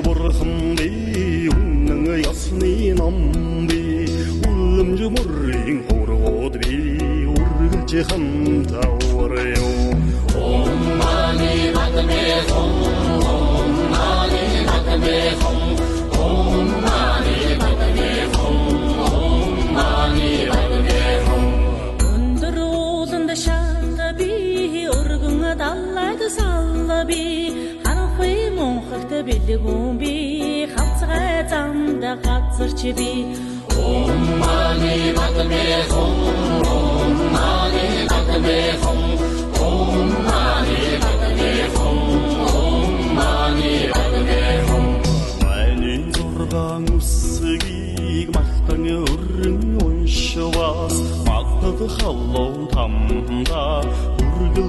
Burhan'di unanga yasni nambi ulumju murring horgodbi urgje hamta orayo om mani batme om mani batme om mani batme om mani batme undur ulunda şandabi urgunga dallada sallabi билгүнби хавцгай замда газарчби om mani batme om mani batme om mani batme om mani batme mani зургаан үсгийг мартан өрн уншвас магтад халлоо тамда үргэл